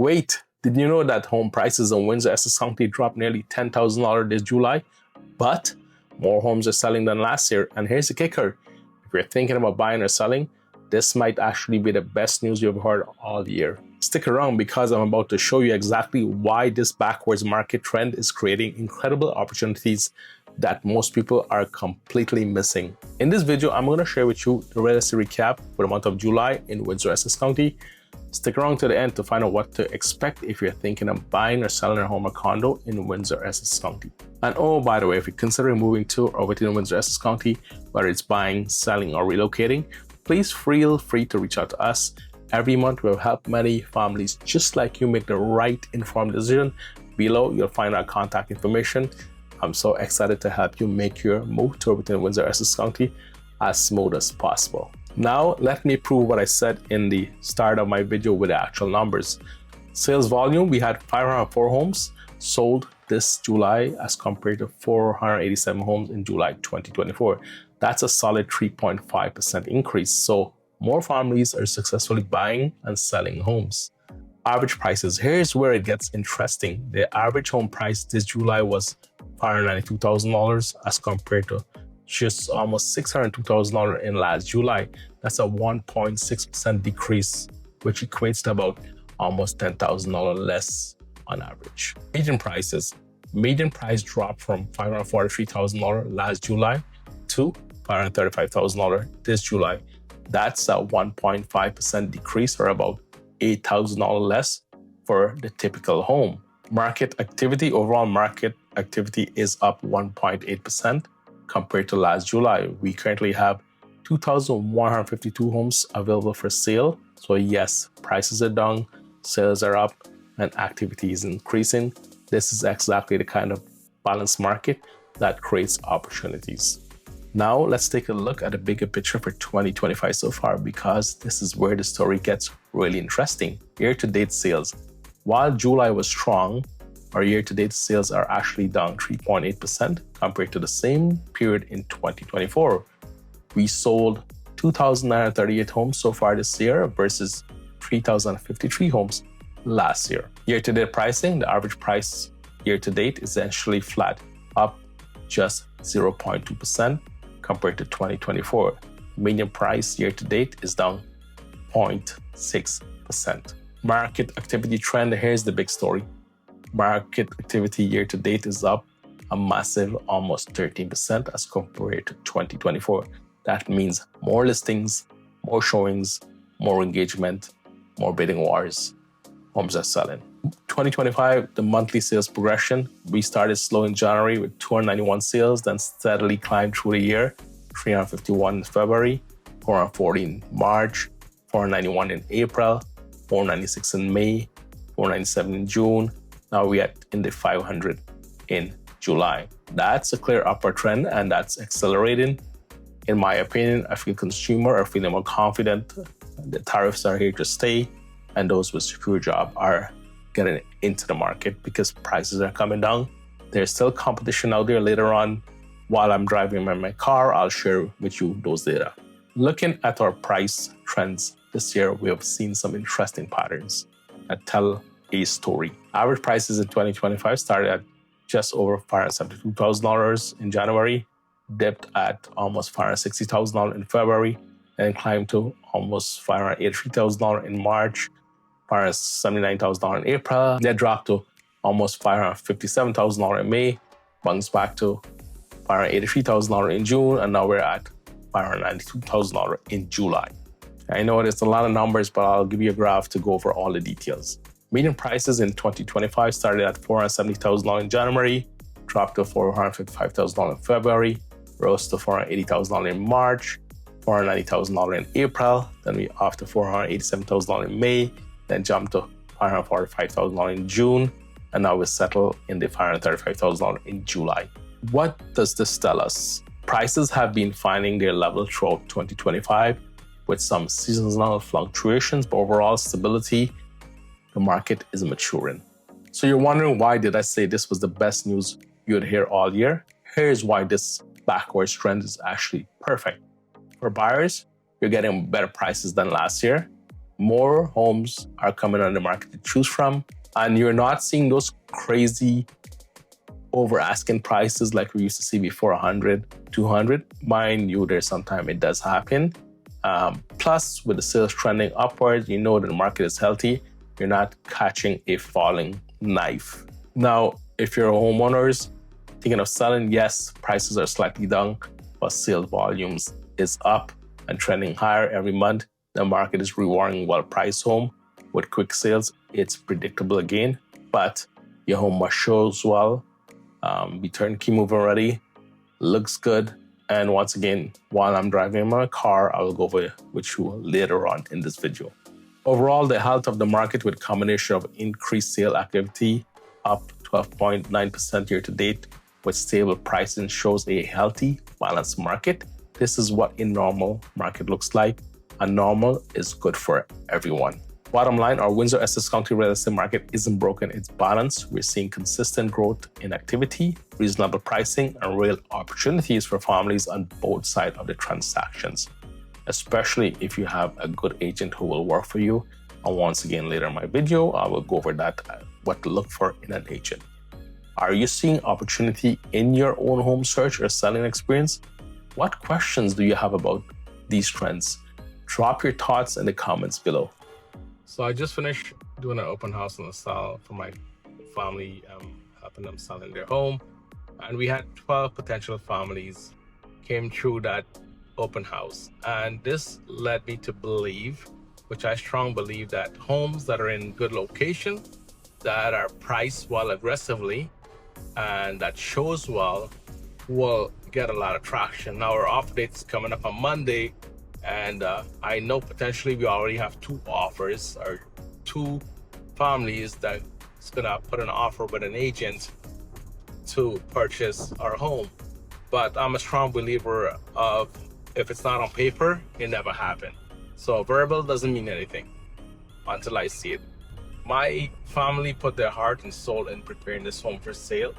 Wait, did you know that home prices in Windsor Essex County dropped nearly $10,000 this July? But more homes are selling than last year. And here's the kicker. If you're thinking about buying or selling, this might actually be the best news you've heard all year. Stick around because I'm about to show you exactly why this backwards market trend is creating incredible opportunities that most people are completely missing. In this video, I'm going to share with you the real estate recap for the month of July in Windsor Essex County. Stick around to the end to find out what to expect if you're thinking of buying or selling a home or condo in Windsor Essex County. And oh, by the way, if you're considering moving to or within Windsor Essex County, whether it's buying, selling, or relocating, please feel free to reach out to us. Every month, we'll help many families just like you make the right informed decision. Below, you'll find our contact information. I'm so excited to help you make your move to or within Windsor Essex County as smooth as possible. Now, let me prove what I said in the start of my video with the actual numbers. Sales volume, we had 504 homes sold this July as compared to 487 homes in July 2024. That's a solid 3.5% increase. So more families are successfully buying and selling homes. Average prices, here's where it gets interesting. The average home price this July was $592,000 as compared to just almost $602,000 in last July. That's a 1.6% decrease, which equates to about almost $10,000 less on average. Median prices. Median price dropped from $543,000 last July to $535,000 this July. That's a 1.5% decrease, or about $8,000 less for the typical home. Market activity, overall market activity is up 1.8% compared to last July. We currently have 2,152 homes available for sale. So yes, prices are down, sales are up, and activity is increasing. This is exactly the kind of balanced market that creates opportunities. Now let's take a look at the bigger picture for 2025 so far, because this is where the story gets really interesting. Year-to-date sales. While July was strong, our year-to-date sales are actually down 3.8% compared to the same period in 2024. We sold 2,938 homes so far this year versus 3,053 homes last year. Year-to-date pricing, the average price year-to-date is essentially flat, up just 0.2% compared to 2024. Median price year-to-date is down 0.6%. Market activity trend, here's the big story. Market activity year-to-date is up a massive almost 13% as compared to 2024. That means more listings, more showings, more engagement, more bidding wars. Homes are selling. 2025, the monthly sales progression. We started slow in January with 291 sales, then steadily climbed through the year. 351 in February, 440 in March, 491 in April, 496 in May, 497 in June. Now we are in the 500 in July. That's a clear upward trend, and that's accelerating. In my opinion, I feel consumers are feeling more confident. The tariffs are here to stay, and those with secure job are getting into the market because prices are coming down. There's still competition out there. Later on, while I'm driving my car, I'll share with you those data. Looking at our price trends this year, we have seen some interesting patterns that tell a story. Average prices in 2025 started at just over $572,000 in January, dipped at almost $560,000 in February, and climbed to almost $583,000 in March, $579,000 in April. Then dropped to almost $557,000 in May, bounced back to $583,000 in June, and now we're at $592,000 in July. I know it's a lot of numbers, but I'll give you a graph to go over all the details. Median prices in 2025 started at $470,000 in January, dropped to $455,000 in February, rose to $480,000 in March, $490,000 in April, then we off to $487,000 in May, then jumped to $545,000 in June, and now we settle in the $535,000 in July. What does this tell us? Prices have been finding their level throughout 2025 with some seasonal fluctuations, but overall stability. The market is maturing. So you're wondering, why did I say this was the best news you'd hear all year? Here's why this backwards trend is actually perfect. For buyers, you're getting better prices than last year. more homes are coming on the market to choose from, and you're not seeing those crazy over asking prices like we used to see before, 100, 200. Mind you, there's sometimes it does happen. Plus, with the sales trending upwards, you know that the market is healthy. You're not catching a falling knife. Now, if you're homeowners thinking of selling, yes, prices are slightly down, but sales volumes is up and trending higher every month. The market is rewarding well-priced home with quick sales. It's predictable again, but your home must show as well. Be turnkey move ready, looks good. And once again, while I'm driving my car, I will go over with you later on in this video. Overall, the health of the market with combination of increased sale activity, up 12.9% year to date, with stable pricing shows a healthy, balanced market. This is what a normal market looks like. A normal is good for everyone. Bottom line, our Windsor Essex County real estate market isn't broken, it's balanced. We're seeing consistent growth in activity, reasonable pricing, and real opportunities for families on both sides of the transactions, especially if you have a good agent who will work for you. And once again, later in my video, I will go over that, what to look for in an agent. Are you seeing opportunity in your own home search or selling experience? What questions do you have about these trends? Drop your thoughts in the comments below. So I just finished doing an open house on the sale for my family, helping them selling their home. And we had 12 potential families came through that open house. And this led me to believe, which I strongly believe, that homes that are in good location, that are priced well aggressively, and that shows well, will get a lot of traction. Now our offer date is coming up on Monday. And I know potentially we already have 2 offers or 2 families that's gonna put an offer with an agent to purchase our home. But I'm a strong believer of, if it's not on paper, it never happened. So verbal doesn't mean anything until I see it. My family put their heart and soul in preparing this home for sale.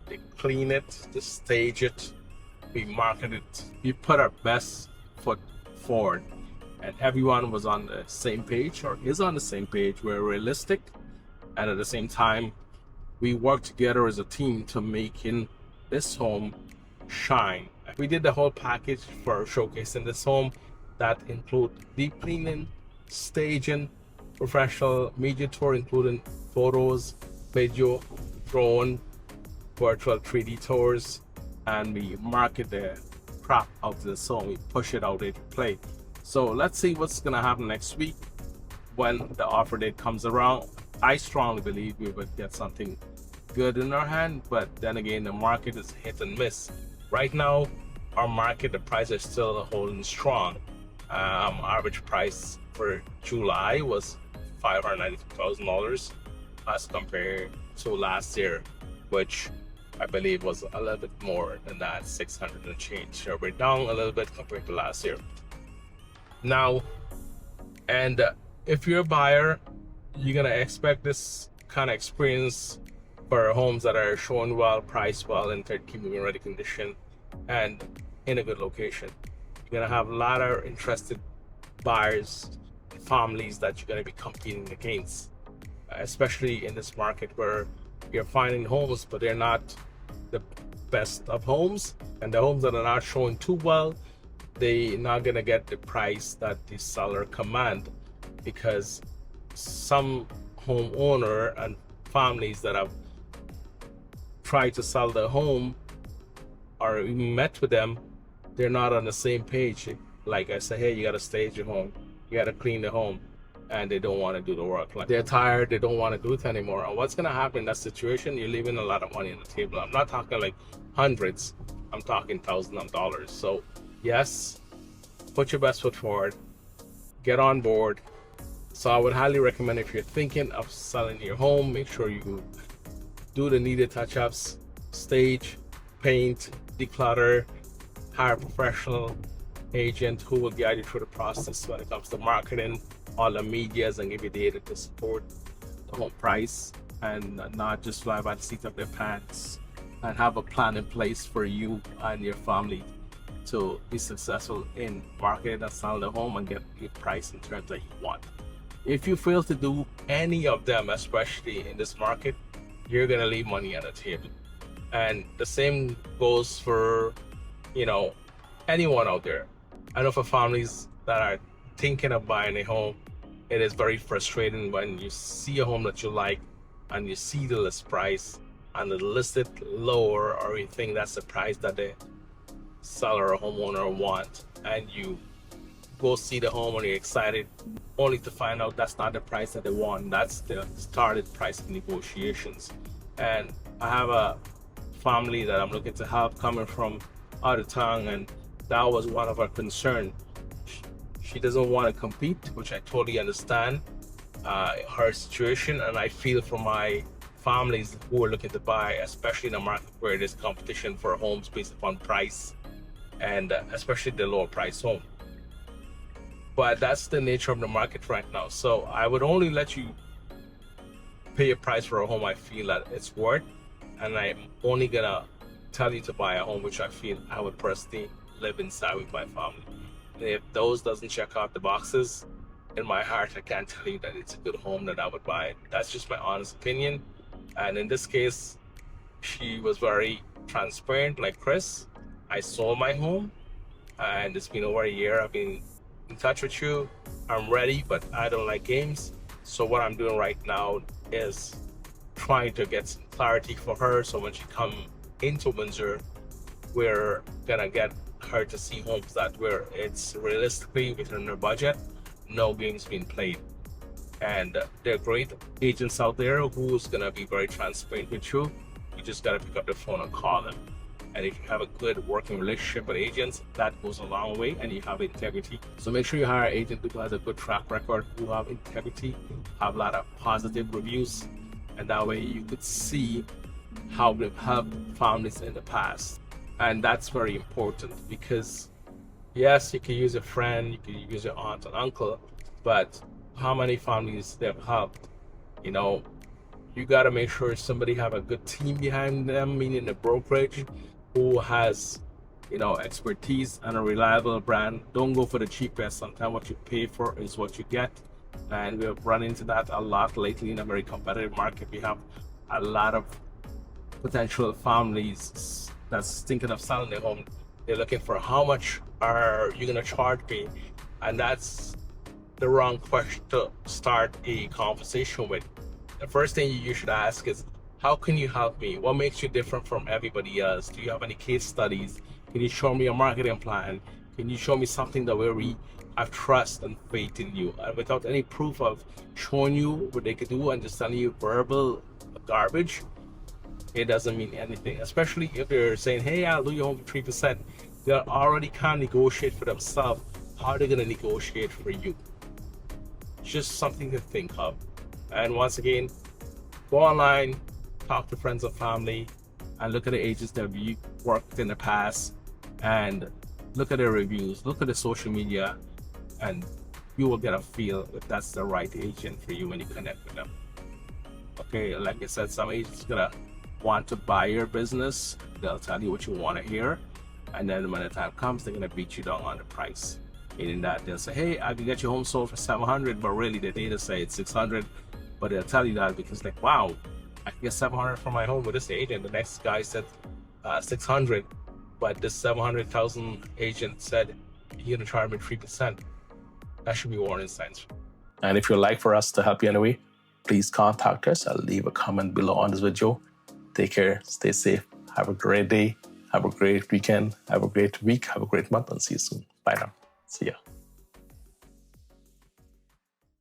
They clean it, they stage it, we market it, we put our best foot forward, and everyone was on the same page, or is on the same page. We're realistic, and at the same time we work together as a team to making this home shine. We did the whole package for showcasing this home, that include deep cleaning, staging, professional media tour including photos, video, drone, virtual 3D tours, and we market the crap out of the song. We push it out into play. So let's see what's gonna happen next week when the offer date comes around. I strongly believe we would get something good in our hand, but then again, the market is hit and miss. Right now, our market, the price is still holding strong. Average price for July was $592,000 as compared to last year, which I believe was a little bit more than that, 600 and change. So we're down a little bit compared to last year. Now, and if you're a buyer, you're gonna expect this kind of experience for homes that are showing well, priced well, in turnkey moving ready condition, and in a good location. You're gonna have a lot of interested buyers, families that you're gonna be competing against, especially in this market where you're finding homes, but they're not the best of homes, and the homes that are not showing too well, they're not gonna get the price that the seller command, because some homeowner and families that have tried to sell their home or met with them, they're not on the same page. Like I say, hey, you gotta stage your home, you gotta clean the home, and they don't want to do the work. Like, they're tired, they don't want to do it anymore. And what's gonna happen in that situation? You're leaving a lot of money on the table. I'm not talking like hundreds, I'm talking thousands of dollars. So yes, put your best foot forward, get on board. So I would highly recommend, if you're thinking of selling your home, make sure you do the needed touch-ups, stage, paint, declutter, hire a professional agent who will guide you through the process when it comes to marketing, all the medias, and give you data to support the home price, and not just fly by the seat of their pants, and have a plan in place for you and your family to be successful in marketing and selling the home and get your price in terms that you want. If you fail to do any of them, especially in this market, you're gonna leave money on the table. And the same goes for, anyone out there. I know for families that are thinking of buying a home, it is very frustrating when you see a home that you like and you see the list price and the listed lower, or you think that's the price that the seller or homeowner want, and you go see the home and you're excited, only to find out that's not the price that they want. That's the started price of negotiations. And I have a family that I'm looking to help coming from out of town, and that was one of our concerns. She doesn't want to compete, which I totally understand her situation, and I feel for my families who are looking to buy, especially in a market where there's competition for homes based upon price, and especially the lower price home. But that's the nature of the market right now. So I would only let you pay a price for a home I feel that it's worth, and I'm only gonna tell you to buy a home which I feel I would personally live inside with my family. And if those doesn't check off the boxes, in my heart I can't tell you that it's a good home that I would buy. That's just my honest opinion. And in this case, she was very transparent, like Kris. I sold my home and it's been over a year. I've been in touch with you. I'm ready, but I don't like games. So what I'm doing right now is trying to get some clarity for her, so when she come into Windsor, we're gonna get her to see homes that where it's realistically within her budget, no games being played. And there are great agents out there who's gonna be very transparent with you. You just gotta pick up the phone and call them. And if you have a good working relationship with agents, that goes a long way, and you have integrity. So make sure you hire an agent who has a good track record, who have integrity, have a lot of positive reviews, and that way you could see how they've helped families in the past. And that's very important, because yes, you can use a friend, you can use your aunt and uncle, but how many families they've helped? You got to make sure somebody have a good team behind them, meaning the brokerage, who has expertise and a reliable brand. Don't go for the cheapest. Sometimes what you pay for is what you get, and we have run into that a lot lately in a very competitive market. We have a lot of potential families that's thinking of selling their home. They're looking for, how much are you going to charge me? And that's the wrong question to start a conversation with. The first thing you should ask is, how can you help me? What makes you different from everybody else? Do you have any case studies? Can you show me a marketing plan? Can you show me something that where we have trust and faith in you? And without any proof of showing you what they could do and just telling you verbal garbage, it doesn't mean anything. Especially if they're saying, hey, I'll do your home for 3%. They already can't negotiate for themselves. How are they going to negotiate for you? Just something to think of. And once again, go online, talk to friends and family, and look at the agents that have worked in the past, and look at their reviews, look at the social media, and you will get a feel if that's the right agent for you when you connect with them. Okay, like I said, some agents are gonna want to buy your business. They'll tell you what you want to hear, and then when the time comes, they're gonna beat you down on the price. Meaning that they'll say, hey, I can get your home sold for $700, but really the data say it's $600. But they'll tell you that because, like, wow, I can get $700 for my home with this agent. The next guy said $600, but this $700,000 agent said he's gonna charge me 3%. That should be warning signs. And if you'd like for us to help you anyway, please contact us. I'll leave a comment below on this video. Take care, stay safe, have a great day, have a great weekend, have a great week, have a great month, and see you soon. Bye now. See ya.